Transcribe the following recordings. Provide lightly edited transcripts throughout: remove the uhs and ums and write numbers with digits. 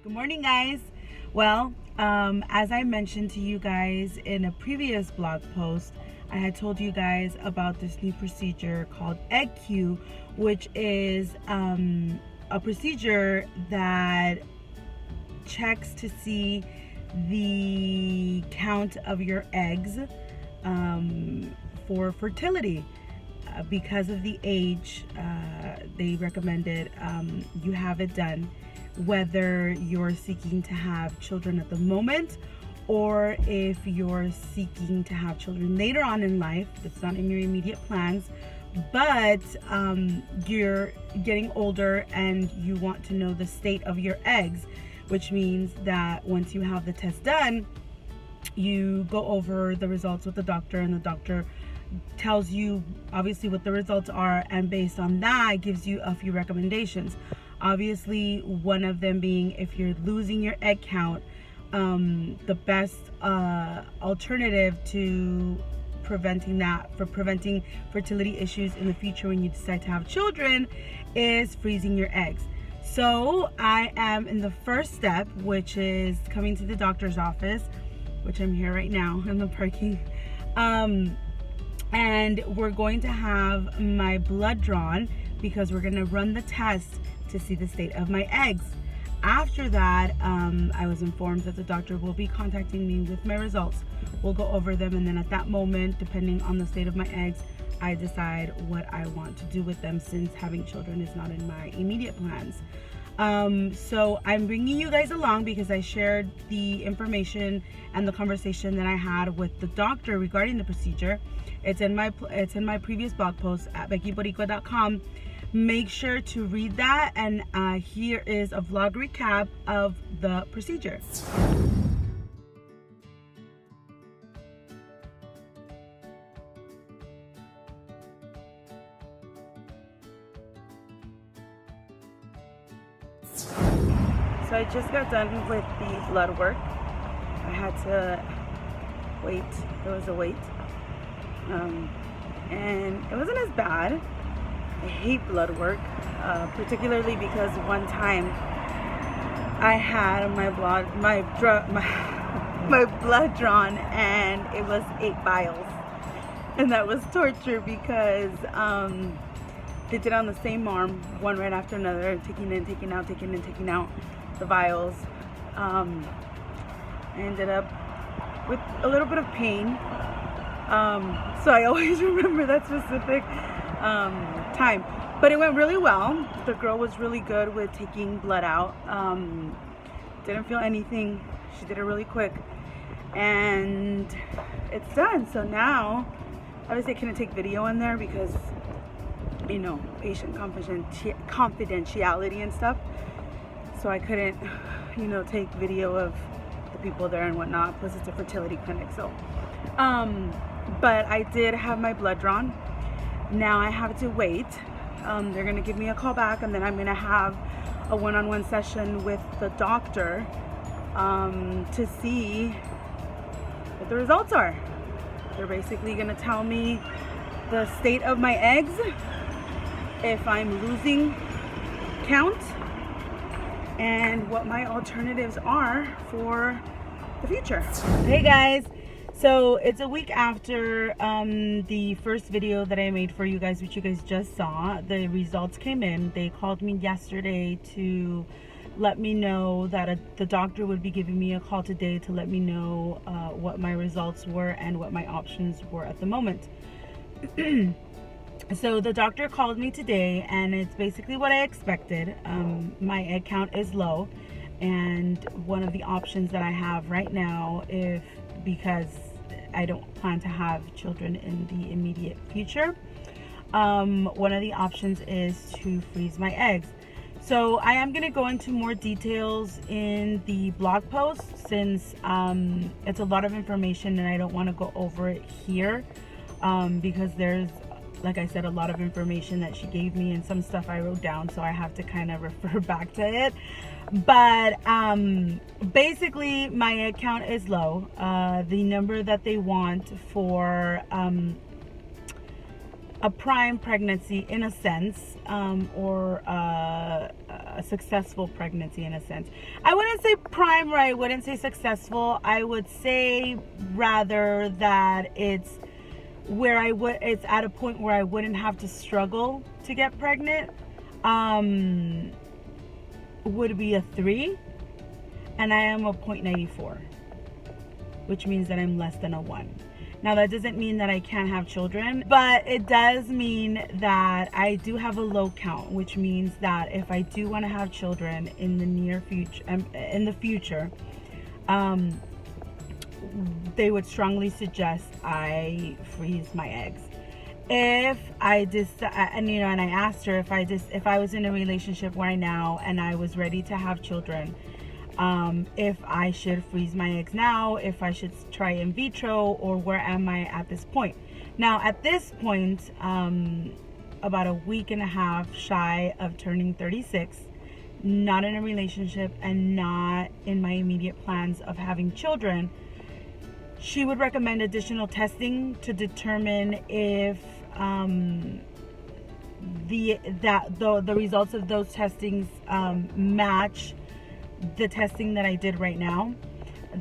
Good morning, guys. Well, as I mentioned to you guys in a previous blog post, I had told you guys about this new procedure called EggQ, which is a procedure that checks to see the count of your eggs for fertility. Because of the age, they recommended you have it done, whether you're seeking to have children at the moment or if you're seeking to have children later on in life. It's not in your immediate plans, but you're getting older and you want to know the state of your eggs, which means that once you have the test done, you go over the results with the doctor, and the doctor tells you obviously what the results are, and based on that gives you a few recommendations. Obviously, one of them being, if you're losing your egg count, the best alternative to preventing fertility issues in the future when you decide to have children is freezing your eggs. So I am in the first step, which is coming to the doctor's office, which I'm here right now in the parking, and we're going to have my blood drawn because we're going to run the test to see the state of my eggs. After that, I was informed that the doctor will be contacting me with my results. We'll go over them, and then at that moment, depending on the state of my eggs, I decide what I want to do with them, since having children is not in my immediate plans. So I'm bringing you guys along because I shared the information and the conversation that I had with the doctor regarding the procedure. It's in my previous blog post at beckyboricua.com. Make sure to read that, and here is a vlog recap of the procedure. So I just got done with the blood work. I had to wait. There was a wait. And it wasn't as bad. I hate blood work, particularly because one time I had my blood drawn, and it was 8 vials, and that was torture because they did it on the same arm, one right after another, taking in, taking out, taking in, taking out the vials. I ended up with a little bit of pain, so I always remember that specific time, but it went really well. The girl was really good with taking blood out. Didn't feel anything. She did it really quick, and it's done. So now, obviously I couldn't take video in there because, you know, patient confidentiality and stuff, so I couldn't, you know, take video of the people there and whatnot. Plus it's a fertility clinic, so but I did have my blood drawn. Now I have to wait. They're gonna give me a call back, and then I'm gonna have a one-on-one session with the doctor to see what the results are. They're basically gonna tell me the state of my eggs, if I'm losing count, and what my alternatives are for the future. Hey guys, so it's a week after the first video that I made for you guys, which you guys just saw. The results came in. They called me yesterday to let me know that the doctor would be giving me a call today to let me know what my results were and what my options were at the moment. So the doctor called me today, and it's basically what I expected. My egg count is low, and one of the options that I have right now, because I don't plan to have children in the immediate future, one of the options is to freeze my eggs. So I am going to go into more details in the blog post, since it's a lot of information and I don't want to go over it here, because there's, like I said, a lot of information that she gave me and some stuff I wrote down, so I have to kind of refer back to it. But basically my egg count is low. The number that they want for a prime pregnancy, in a sense, or a successful pregnancy in a sense. I wouldn't say prime, or I wouldn't say successful. I would say rather that it's at a point where I wouldn't have to struggle to get pregnant. Would be a 3, and I am a 0.94, which means that I'm less than a 1. Now, that doesn't mean that I can't have children, but it does mean that I do have a low count, which means that if I do want to have children in the near future, they would strongly suggest I freeze my eggs. If I just, and I asked her if I was in a relationship right now and I was ready to have children, if I should freeze my eggs now, if I should try in vitro, or where am I at this point. Now, at this point, about a week and a half shy of turning 36, not in a relationship and not in my immediate plans of having children, she would recommend additional testing to determine if the results of those testings match the testing that I did right now.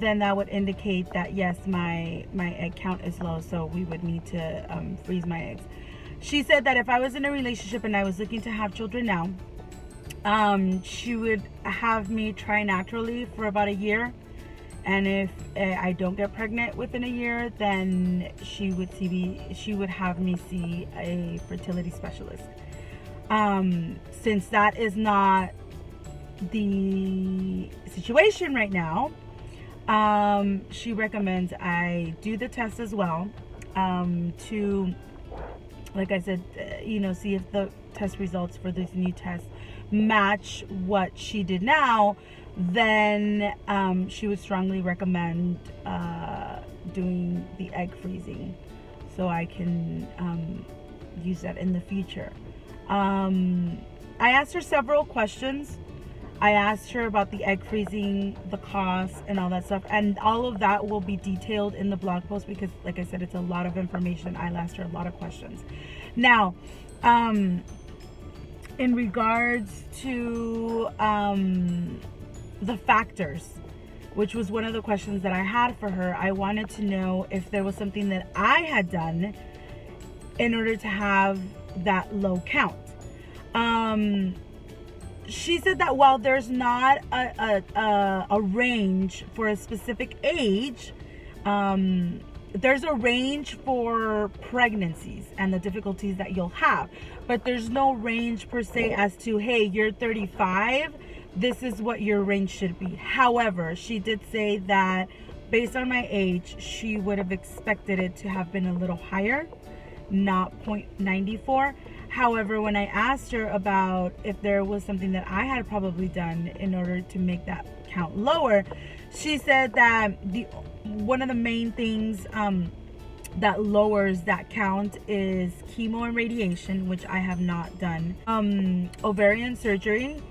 Then that would indicate that yes, my egg count is low, so we would need to freeze my eggs. She said that if I was in a relationship and I was looking to have children now, she would have me try naturally for about a year, and if I don't get pregnant within a year, then she would have me see a fertility specialist. Since that is not the situation right now, she recommends I do the test as well, to, like I said, see if the test results for this new test match what she did now. Then she would strongly recommend doing the egg freezing, so I can use that in the future. I asked her several questions. I asked her about the egg freezing, the cost, and all that stuff, and all of that will be detailed in the blog post because, like I said, it's a lot of information. I asked her a lot of questions. Now, in regards to the factors, which was one of the questions that I had for her, I wanted to know if there was something that I had done in order to have that low count. She said that while there's not a range for a specific age, there's a range for pregnancies and the difficulties that you'll have, but there's no range per se as to, hey, you're 35, this is what your range should be. However, she did say that based on my age, she would have expected it to have been a little higher, not 0.94. However, when I asked her about if there was something that I had probably done in order to make that count lower, she said that one of the main things that lowers that count is chemo and radiation, which I have not done. Ovarian surgery,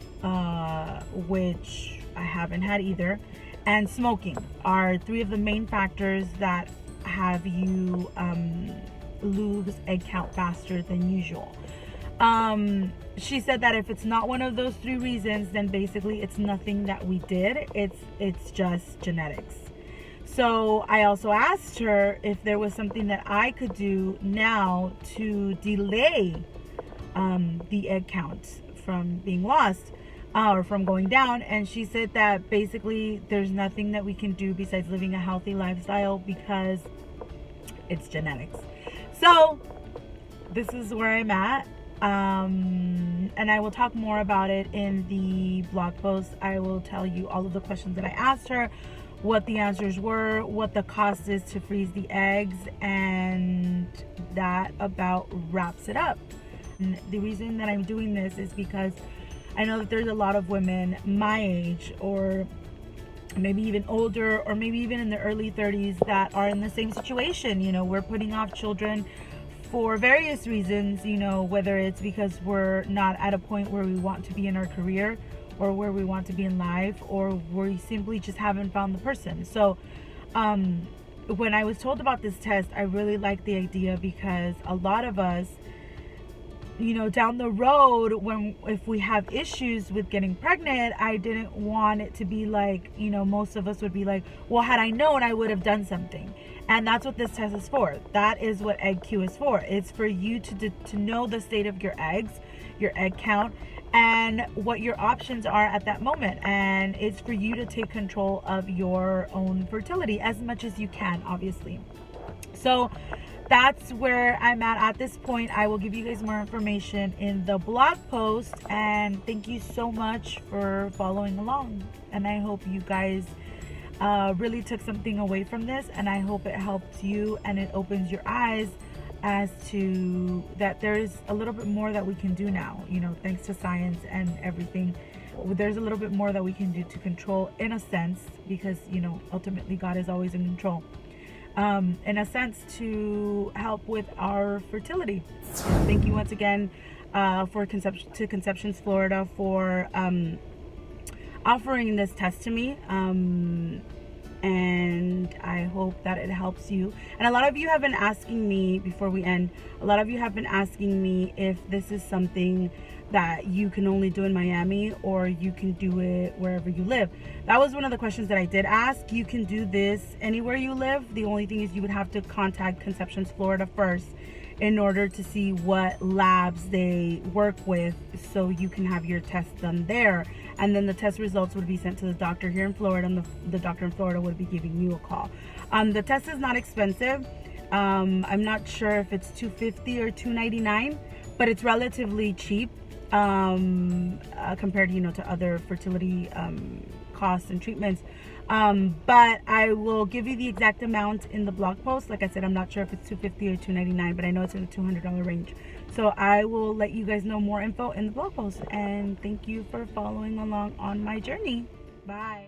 which I haven't had either, and smoking are 3 of the main factors that have you lose egg count faster than usual. She said that if it's not one of those 3 reasons, then basically it's nothing that we did. It's just genetics. So I also asked her if there was something that I could do now to delay the egg count from being lost or from going down. And she said that basically there's nothing that we can do besides living a healthy lifestyle because it's genetics. So this is where I'm at. And I will talk more about it in the blog post. I will tell you all of the questions that I asked her, what the answers were, what the cost is to freeze the eggs, and that about wraps it up. And the reason that I'm doing this is because I know that there's a lot of women my age, or maybe even older, or maybe even in their early 30s that are in the same situation. We're putting off children for various reasons, whether it's because we're not at a point where we want to be in our career or where we want to be in life, or we simply just haven't found the person. So when I was told about this test, I really liked the idea because a lot of us down the road, if we have issues with getting pregnant, I didn't want it to be like, most of us would be like, well, had I known, I would have done something. And that's what this test is for. That is what EggQ is for. It's for you to know the state of your eggs, your egg count, and what your options are at that moment. And it's for you to take control of your own fertility as much as you can, obviously. So that's where I'm at this point. I will give you guys more information in the blog post, and thank you so much for following along. And I hope you guys really took something away from this, and I hope it helps you and it opens your eyes as to that there's a little bit more that we can do now, thanks to science and everything. There's a little bit more that we can do to control, in a sense, because ultimately God is always in control, in a sense, to help with our fertility. Thank you once again for Conceptions Florida for offering this test to me, and I hope that it helps you. And a lot of you have been asking me, before we end, a lot of you have been asking me if this is something that you can only do in Miami or you can do it wherever you live. That was one of the questions that I did ask. You can do this anywhere you live. The only thing is you would have to contact Conceptions Florida first in order to see what labs they work with, so you can have your test done there, and then the test results would be sent to the doctor here in Florida, and the doctor in Florida would be giving you a call. The test is not expensive. I'm not sure if it's $250 or $299, but it's relatively cheap compared to other fertility costs and treatments. But I will give you the exact amount in the blog post. Like I said, I'm not sure if it's $250 or $299, but I know it's in the $200 range. So I will let you guys know more info in the blog post. And thank you for following along on my journey. Bye.